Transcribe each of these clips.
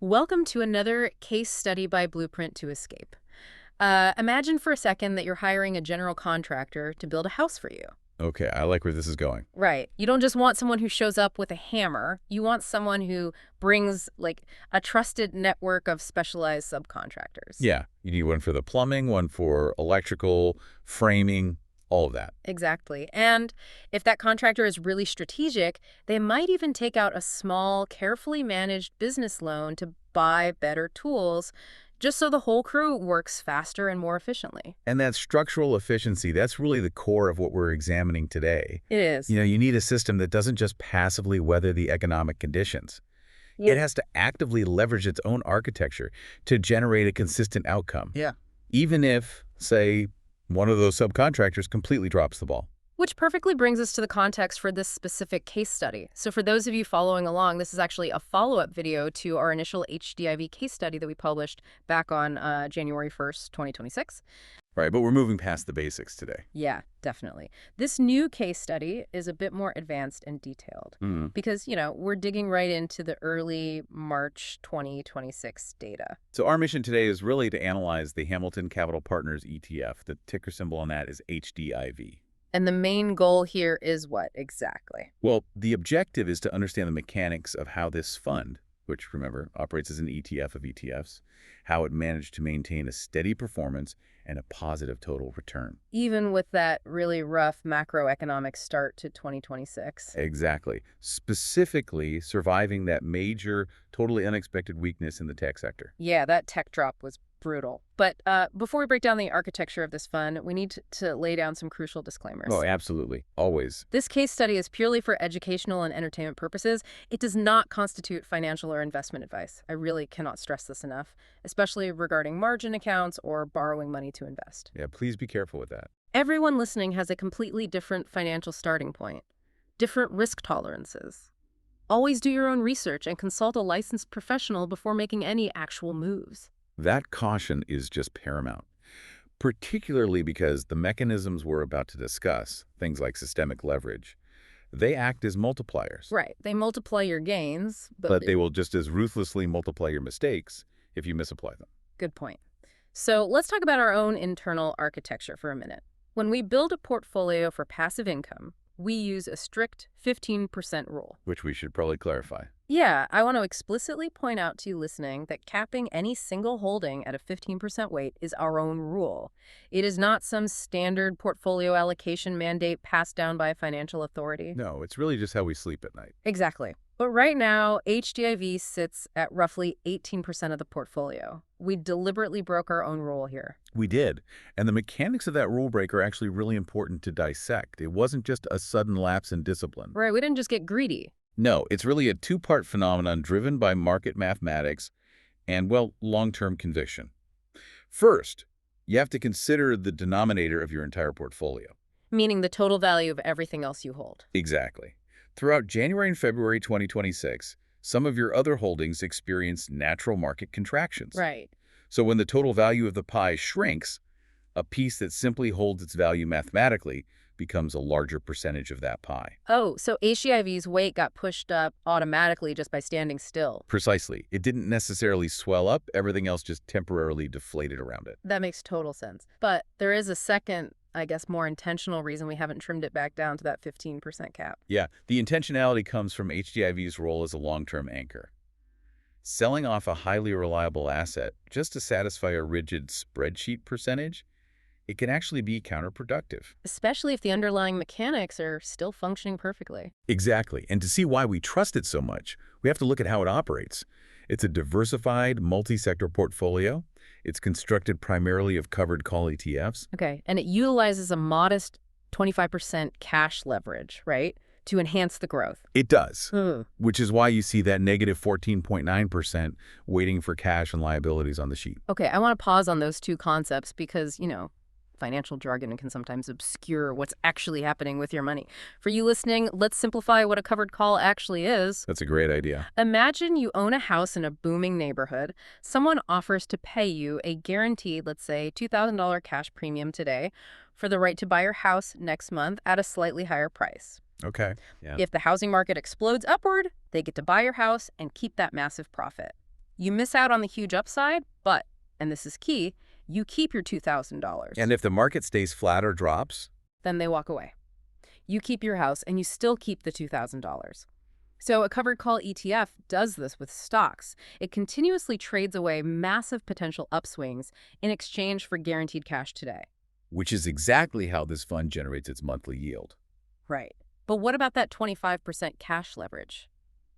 Welcome to another case study by Blueprint to Escape. Imagine for a second that you're hiring a general contractor to build a house for you. Okay, I like where this is going. Right. You don't just want someone who shows up with a hammer. You want someone who brings, like, a trusted network of specialized subcontractors. Yeah, you need one for the plumbing, one for electrical, framing, all of that. Exactly. And if that contractor is really strategic, they might even take out a small, carefully managed business loan to buy better tools, just so the whole crew works faster and more efficiently. And that structural efficiency, that's really the core of what we're examining today. It is. You need a system that doesn't just passively weather the economic conditions. It has to actively leverage its own architecture to generate a consistent outcome. Yeah. Even if, say, one of those subcontractors completely drops the ball. Which perfectly brings us to the context for this specific case study. So for those of you following along, this is actually a follow-up video to our initial HDIV case study that we published back on January 1st, 2026. Right, but we're moving past the basics today. Yeah, definitely. This new case study is a bit more advanced and detailed because, we're digging right into the early March 2026 data. So our mission today is really to analyze the Hamilton Capital Partners ETF. The ticker symbol on that is HDIV. And the main goal here is what exactly? Well, the objective is to understand the mechanics of how this fund, which, remember, operates as an ETF of ETFs, how it managed to maintain a steady performance and a positive total return. Even with that really rough macroeconomic start to 2026. Exactly. Specifically, surviving that major, totally unexpected weakness in the tech sector. Yeah, that tech drop was brutal. But before we break down the architecture of this fund, we need to lay down some crucial disclaimers. Oh, absolutely. Always. This case study is purely for educational and entertainment purposes. It does not constitute financial or investment advice. I really cannot stress this enough, especially regarding margin accounts or borrowing money to invest. Yeah, please be careful with that. Everyone listening has a completely different financial starting point, different risk tolerances. Always do your own research and consult a licensed professional before making any actual moves. That caution is just paramount, particularly because the mechanisms we're about to discuss, things like systemic leverage, they act as multipliers. Right. They multiply your gains, But they will just as ruthlessly multiply your mistakes if you misapply them. Good point. So let's talk about our own internal architecture for a minute. When we build a portfolio for passive income, we use a strict 15% rule. Which we should probably clarify. Yeah, I want to explicitly point out to you listening that capping any single holding at a 15% weight is our own rule. It is not some standard portfolio allocation mandate passed down by a financial authority. No, it's really just how we sleep at night. Exactly. But right now, HDIV sits at roughly 18% of the portfolio. We deliberately broke our own rule here. We did. And the mechanics of that rule break are actually really important to dissect. It wasn't just a sudden lapse in discipline. Right, we didn't just get greedy. No, it's really a two-part phenomenon driven by market mathematics and, well, long-term conviction. First, you have to consider the denominator of your entire portfolio. Meaning the total value of everything else you hold. Exactly. Throughout January and February 2026, some of your other holdings experienced natural market contractions. Right. So when the total value of the pie shrinks, a piece that simply holds its value mathematically becomes a larger percentage of that pie. Oh, so HDIV's weight got pushed up automatically just by standing still. Precisely. It didn't necessarily swell up. Everything else just temporarily deflated around it. That makes total sense. But there is a second, I guess, more intentional reason we haven't trimmed it back down to that 15% cap. Yeah, the intentionality comes from HDIV's role as a long-term anchor. Selling off a highly reliable asset just to satisfy a rigid spreadsheet percentage, it can actually be counterproductive. Especially if the underlying mechanics are still functioning perfectly. Exactly. And to see why we trust it so much, we have to look at how it operates. It's a diversified, multi-sector portfolio. It's constructed primarily of covered call ETFs. Okay, and it utilizes a modest 25% cash leverage, right, to enhance the growth. It does, which is why you see that negative 14.9% waiting for cash and liabilities on the sheet. Okay, I want to pause on those two concepts because, financial jargon can sometimes obscure what's actually happening with your money. For you listening, let's simplify what a covered call actually is. That's a great idea. Imagine you own a house in a booming neighborhood. Someone offers to pay you a guaranteed, let's say, $2,000 cash premium today for the right to buy your house next month at a slightly higher price. Okay. Yeah. If the housing market explodes upward, they get to buy your house and keep that massive profit. You miss out on the huge upside, but, and this is key, you keep your $2,000. And if the market stays flat or drops? Then they walk away. You keep your house and you still keep the $2,000. So a covered call ETF does this with stocks. It continuously trades away massive potential upswings in exchange for guaranteed cash today. Which is exactly how this fund generates its monthly yield. Right. But what about that 25% cash leverage?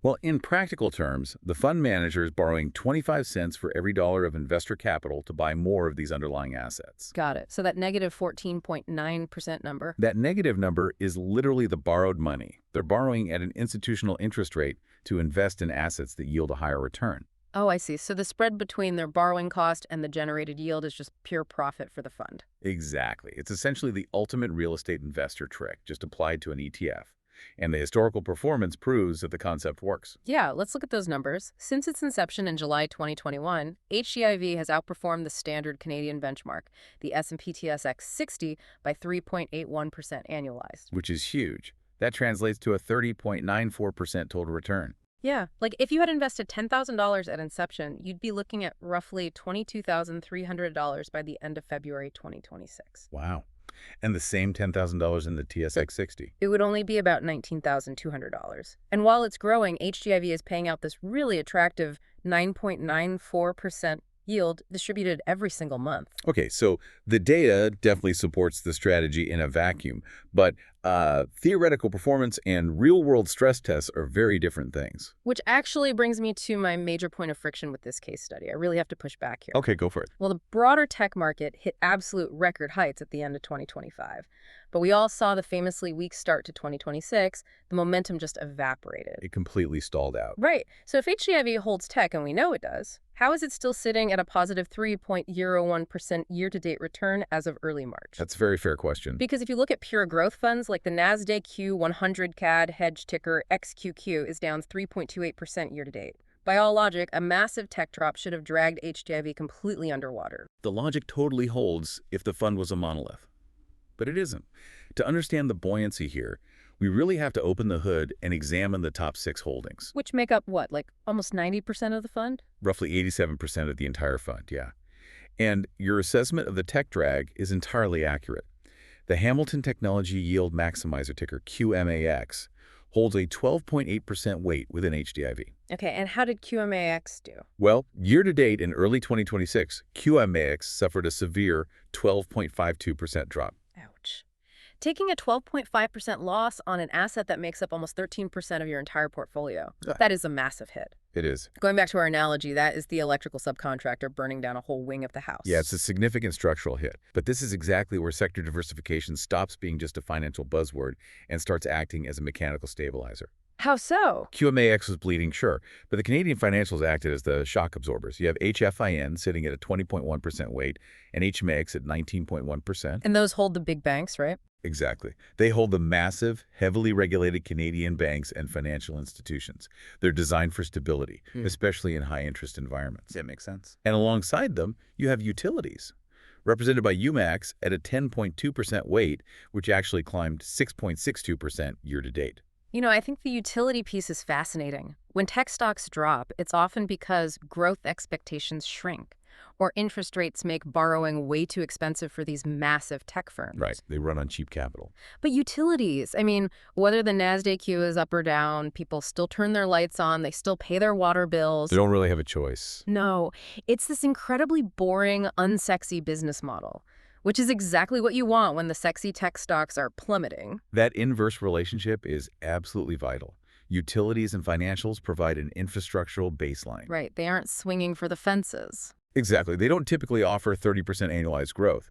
Well, in practical terms, the fund manager is borrowing 25 cents for every dollar of investor capital to buy more of these underlying assets. Got it. So that negative 14.9% number. That negative number is literally the borrowed money. They're borrowing at an institutional interest rate to invest in assets that yield a higher return. Oh, I see. So the spread between their borrowing cost and the generated yield is just pure profit for the fund. Exactly. It's essentially the ultimate real estate investor trick, just applied to an ETF. And the historical performance proves that the concept works. Yeah, let's look at those numbers. Since its inception in July 2021, HDIV has outperformed the standard Canadian benchmark, the S&P TSX 60, by 3.81% annualized. Which is huge. That translates to a 30.94% total return. Yeah, like if you had invested $10,000 at inception, you'd be looking at roughly $22,300 by the end of February 2026. Wow. And the same $10,000 in the TSX 60. It would only be about $19,200. And while it's growing, HDIV is paying out this really attractive 9.94% yield distributed every single month. Okay, so the data definitely supports the strategy in a vacuum, but theoretical performance and real-world stress tests are very different things. Which actually brings me to my major point of friction with this case study. I really have to push back here. Okay, go for it. Well, the broader tech market hit absolute record heights at the end of 2025. But we all saw the famously weak start to 2026. The momentum just evaporated. It completely stalled out. Right. So if HDIV holds tech, and we know it does, how is it still sitting at a positive 3.01% year-to-date return as of early March? That's a very fair question. Because if you look at pure growth funds, like the NASDAQ Q100 CAD hedge ticker XQQ is down 3.28% year-to-date. By all logic, a massive tech drop should have dragged HDIV completely underwater. The logic totally holds if the fund was a monolith. But it isn't. To understand the buoyancy here, we really have to open the hood and examine the top 6 holdings. Which make up what, like almost 90% of the fund? Roughly 87% of the entire fund, yeah. And your assessment of the tech drag is entirely accurate. The Hamilton Technology Yield Maximizer ticker, QMAX, holds a 12.8% weight within HDIV. Okay, and how did QMAX do? Well, year-to-date in early 2026, QMAX suffered a severe 12.52% drop. Ouch. Taking a 12.5% loss on an asset that makes up almost 13% of your entire portfolio, that is a massive hit. It is. Going back to our analogy, that is the electrical subcontractor burning down a whole wing of the house. Yeah, it's a significant structural hit. But this is exactly where sector diversification stops being just a financial buzzword and starts acting as a mechanical stabilizer. How so? QMAX was bleeding, sure, but the Canadian financials acted as the shock absorbers. You have HFIN sitting at a 20.1% weight and HMAX at 19.1%. And those hold the big banks, right? Exactly. They hold the massive, heavily regulated Canadian banks and financial institutions. They're designed for stability, especially in high-interest environments. That makes sense. And alongside them, you have utilities, represented by EMAX at a 10.2% weight, which actually climbed 6.62% year-to-date. You know, I think the utility piece is fascinating. When tech stocks drop, it's often because growth expectations shrink, or interest rates make borrowing way too expensive for these massive tech firms. Right. They run on cheap capital. But utilities, I mean, whether the NASDAQ Q is up or down, people still turn their lights on, they still pay their water bills. They don't really have a choice. No, it's this incredibly boring, unsexy business model, which is exactly what you want when the sexy tech stocks are plummeting. That inverse relationship is absolutely vital. Utilities and financials provide an infrastructural baseline. Right, they aren't swinging for the fences. Exactly. They don't typically offer 30% annualized growth.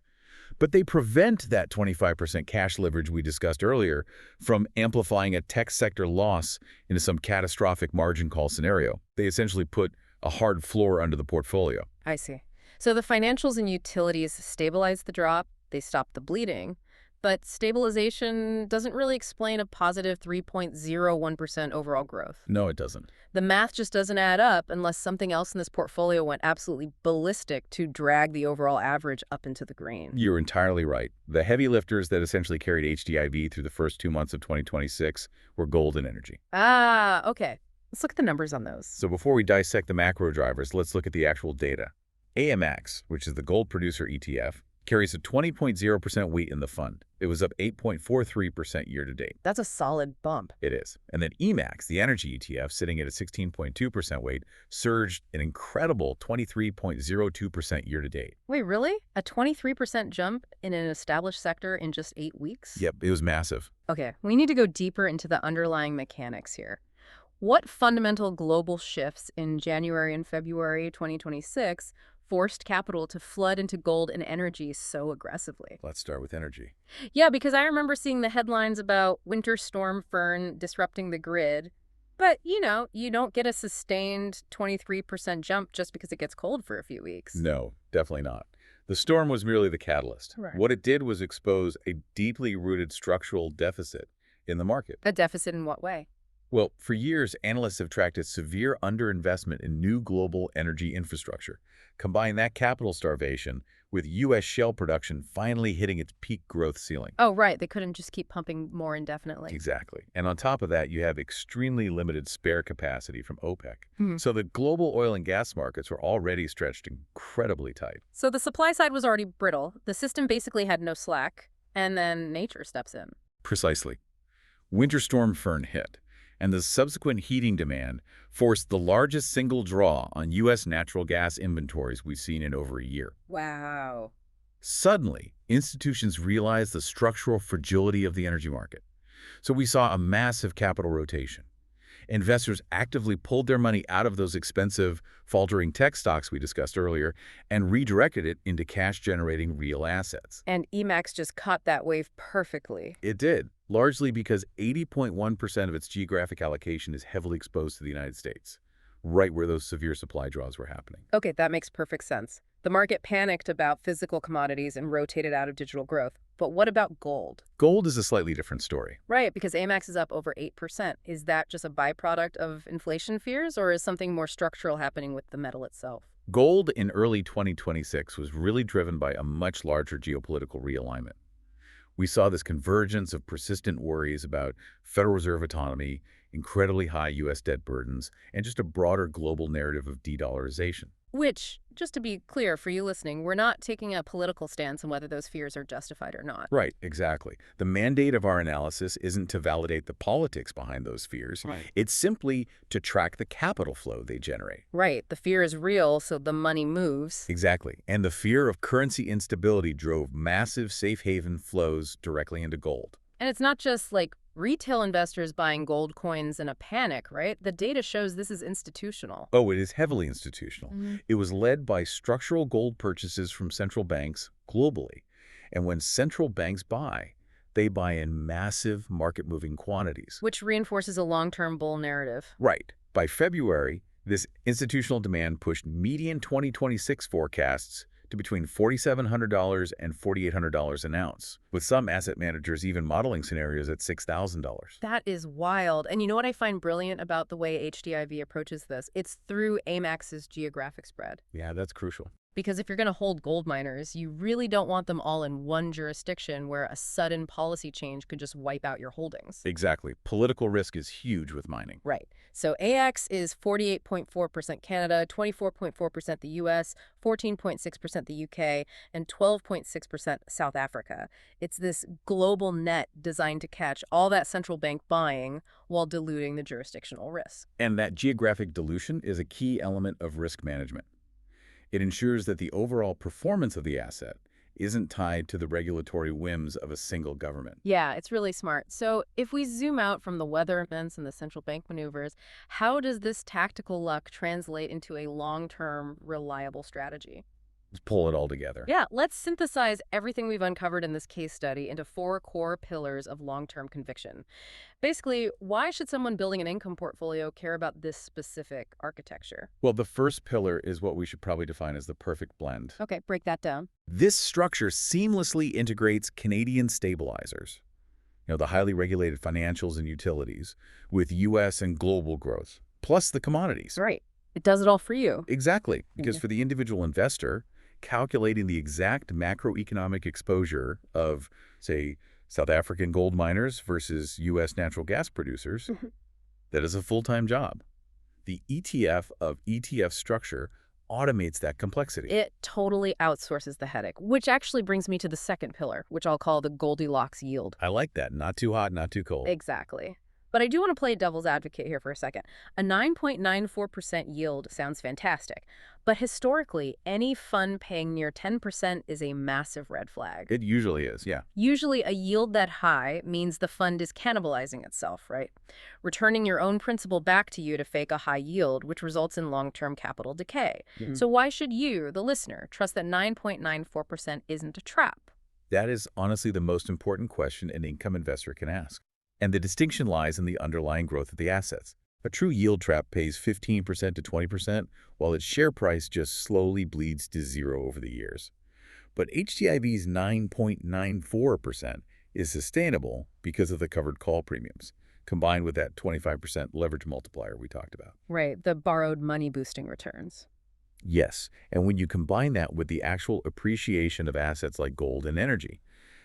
But they prevent that 25% cash leverage we discussed earlier from amplifying a tech sector loss into some catastrophic margin call scenario. They essentially put a hard floor under the portfolio. I see. So the financials and utilities stabilize the drop, they stop the bleeding, but stabilization doesn't really explain a positive 3.01% overall growth. No, it doesn't. The math just doesn't add up unless something else in this portfolio went absolutely ballistic to drag the overall average up into the green. You're entirely right. The heavy lifters that essentially carried HDIV through the first 2 months of 2026 were gold and energy. Ah, okay. Let's look at the numbers on those. So before we dissect the macro drivers, let's look at the actual data. AMAX, which is the gold producer ETF, carries a 20.0% weight in the fund. It was up 8.43% year-to-date. That's a solid bump. It is. And then EMAX, the energy ETF, sitting at a 16.2% weight, surged an incredible 23.02% year-to-date. Wait, really? A 23% jump in an established sector in just 8 weeks? Yep, it was massive. Okay, we need to go deeper into the underlying mechanics here. What fundamental global shifts in January and February 2026 forced capital to flood into gold and energy so aggressively? Let's start with energy. Yeah, because I remember seeing the headlines about winter storm Fern disrupting the grid. But, you don't get a sustained 23% jump just because it gets cold for a few weeks. No, definitely not. The storm was merely the catalyst. Right. What it did was expose a deeply rooted structural deficit in the market. A deficit in what way? Well, for years, analysts have tracked a severe underinvestment in new global energy infrastructure. Combine that capital starvation with U.S. shale production finally hitting its peak growth ceiling. Oh, right. They couldn't just keep pumping more indefinitely. Exactly. And on top of that, you have extremely limited spare capacity from OPEC. Hmm. So the global oil and gas markets were already stretched incredibly tight. So the supply side was already brittle. The system basically had no slack. And then nature steps in. Precisely. Winter Storm Fern hit, and the subsequent heating demand forced the largest single draw on U.S. natural gas inventories we've seen in over a year. Wow. Suddenly, institutions realized the structural fragility of the energy market. So we saw a massive capital rotation. Investors actively pulled their money out of those expensive, faltering tech stocks we discussed earlier and redirected it into cash-generating real assets. And EMAX just caught that wave perfectly. It did, largely because 80.1% of its geographic allocation is heavily exposed to the United States, right where those severe supply draws were happening. Okay, that makes perfect sense. The market panicked about physical commodities and rotated out of digital growth. But what about gold? Gold is a slightly different story. Right, because AMAX is up over 8%. Is that just a byproduct of inflation fears, or is something more structural happening with the metal itself? Gold in early 2026 was really driven by a much larger geopolitical realignment. We saw this convergence of persistent worries about Federal Reserve autonomy, incredibly high U.S. debt burdens, and just a broader global narrative of de-dollarization. Which, just to be clear for you listening, we're not taking a political stance on whether those fears are justified or not. Right, exactly. The mandate of our analysis isn't to validate the politics behind those fears. Right. It's simply to track the capital flow they generate. Right, the fear is real, so the money moves. Exactly. And the fear of currency instability drove massive safe haven flows directly into gold. And it's not just like retail investors buying gold coins in a panic, right? The data shows this is institutional. Oh, it is heavily institutional. Mm-hmm. It was led by structural gold purchases from central banks globally. And when central banks buy, they buy in massive market-moving quantities. Which reinforces a long-term bull narrative. Right. By February, this institutional demand pushed median 2026 forecasts to between $4,700 and $4,800 an ounce, with some asset managers even modeling scenarios at $6,000. That is wild. And you know what I find brilliant about the way HDIV approaches this? It's through AMAX's geographic spread. Yeah, that's crucial. Because if you're going to hold gold miners, you really don't want them all in one jurisdiction where a sudden policy change could just wipe out your holdings. Exactly. Political risk is huge with mining. Right. So AX is 48.4% Canada, 24.4% the US, 14.6% the UK, and 12.6% South Africa. It's this global net designed to catch all that central bank buying while diluting the jurisdictional risk. And that geographic dilution is a key element of risk management. It ensures that the overall performance of the asset isn't tied to the regulatory whims of a single government. Yeah, it's really smart. So if we zoom out from the weather events and the central bank maneuvers, how does this tactical luck translate into a long-term, reliable strategy? Let's pull it all together. Yeah, let's synthesize everything we've uncovered in this case study into 4 core pillars of long-term conviction. Basically, why should someone building an income portfolio care about this specific architecture? Well, the first pillar is what we should probably define as the perfect blend. Okay, break that down. This structure seamlessly integrates Canadian stabilizers, the highly regulated financials and utilities, with U.S. and global growth, plus the commodities. Right. It does it all for you. Exactly, because for the individual investor, calculating the exact macroeconomic exposure of, say, South African gold miners versus U.S. natural gas producers, that is a full-time job. The ETF of ETF structure automates that complexity. It totally outsources the headache, which actually brings me to the second pillar, which I'll call the Goldilocks yield. I like that. Not too hot, not too cold. Exactly. But I do want to play devil's advocate here for a second. A 9.94% yield sounds fantastic, but historically, any fund paying near 10% is a massive red flag. It usually is, yeah. Usually, a yield that high means the fund is cannibalizing itself, right? Returning your own principal back to you to fake a high yield, which results in long-term capital decay. So why should you, the listener, trust that 9.94% isn't a trap? That is honestly the most important question an income investor can ask. And the distinction lies in the underlying growth of the assets. A true yield trap pays 15% to 20%, while its share price just slowly bleeds to zero over the years. But HDIV's 9.94% is sustainable because of the covered call premiums, combined with that 25% leverage multiplier we talked about. Right, the borrowed money boosting returns. Yes, and when you combine that with the actual appreciation of assets like gold and energy,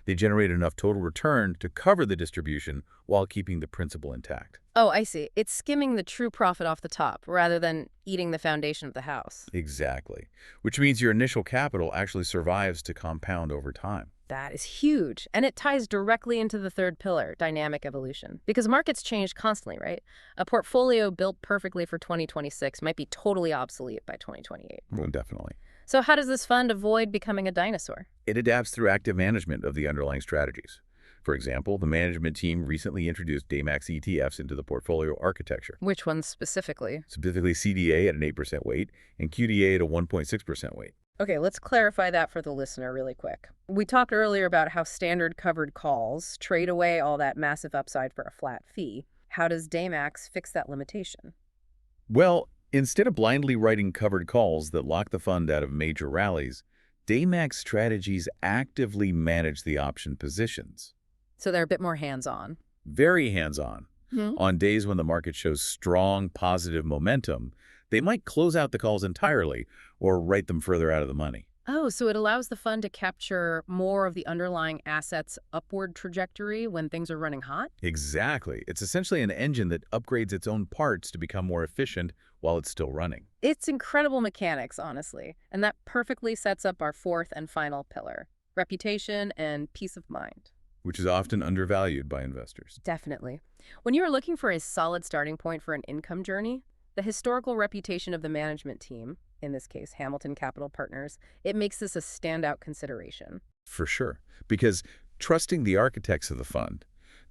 they generate enough total return to cover the distribution while keeping the principal intact. Oh, I see. It's skimming the true profit off the top rather than eating the foundation of the house. Exactly, which means your initial capital actually survives to compound over time. That is huge. And it ties directly into the third pillar, dynamic evolution. Because markets change constantly, right? A portfolio built perfectly for 2026 might be totally obsolete by 2028. Well, definitely. So how does this fund avoid becoming a dinosaur? It adapts through active management of the underlying strategies. For example, the management team recently introduced AMAX ETFs into the portfolio architecture, Which ones specifically? specifically CDA at an 8% weight and QDA at a 1.6% weight. Okay, let's clarify that for the listener really quick. We talked earlier about how standard covered calls trade away all that massive upside for a flat fee. How does DAMAX fix that limitation? Well, instead of blindly writing covered calls that lock the fund out of major rallies, DAMAX strategies actively manage the option positions. So they're a bit more hands-on. Very hands-on. Hmm. On days when the market shows strong positive momentum, they might close out the calls entirely or write them further out of the money. Oh, so it allows the fund to capture more of the underlying asset's upward trajectory when things are running hot? Exactly. It's essentially an engine that upgrades its own parts to become more efficient while it's still running. It's incredible mechanics, honestly. And that perfectly sets up our fourth and final pillar, reputation and peace of mind. Which is often undervalued by investors. Definitely. When you are looking for a solid starting point for an income journey, the historical reputation of the management team, in this case Hamilton Capital Partners, it makes this a standout consideration. For sure. Because trusting the architects of the fund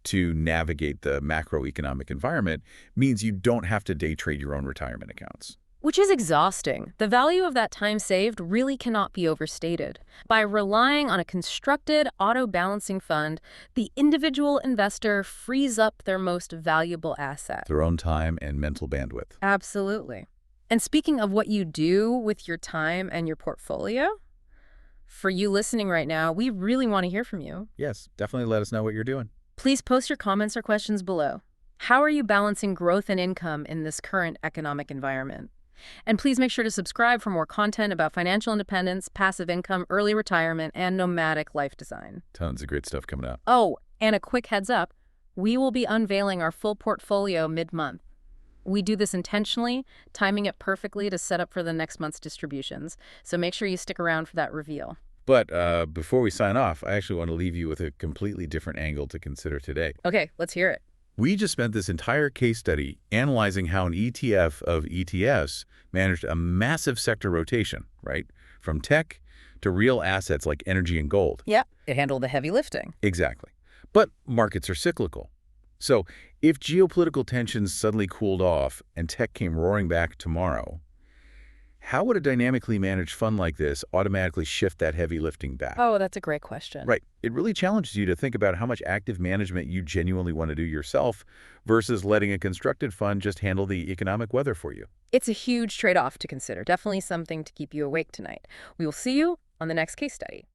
to navigate the macroeconomic environment means you don't have to day trade your own retirement accounts. Which is exhausting. The value of that time saved really cannot be overstated. By relying on a constructed auto-balancing fund, the individual investor frees up their most valuable asset. Their own time and mental bandwidth. Absolutely. And speaking of what you do with your time and your portfolio, for you listening right now, we really want to hear from you. Yes, definitely let us know what you're doing. Please post your comments or questions below. How are you balancing growth and income in this current economic environment? And please make sure to subscribe for more content about financial independence, passive income, early retirement, and nomadic life design. Tons of great stuff coming up. Oh, and a quick heads up, we will be unveiling our full portfolio mid-month. We do this intentionally, timing it perfectly to set up for the next month's distributions. So make sure you stick around for that reveal. But before we sign off, I actually want to leave you with a completely different angle to consider today. Okay, let's hear it. We just spent this entire case study analyzing how an ETF of ETFs managed a massive sector rotation, right? From tech to real assets like energy and gold. Yeah, it handled the heavy lifting. Exactly. But markets are cyclical. So if geopolitical tensions suddenly cooled off and tech came roaring back tomorrow, how would a dynamically managed fund like this automatically shift that heavy lifting back? Oh, that's a great question. Right. It really challenges you to think about how much active management you genuinely want to do yourself versus letting a constructed fund just handle the economic weather for you. It's a huge trade-off to consider. Definitely something to keep you awake tonight. We will see you on the next case study.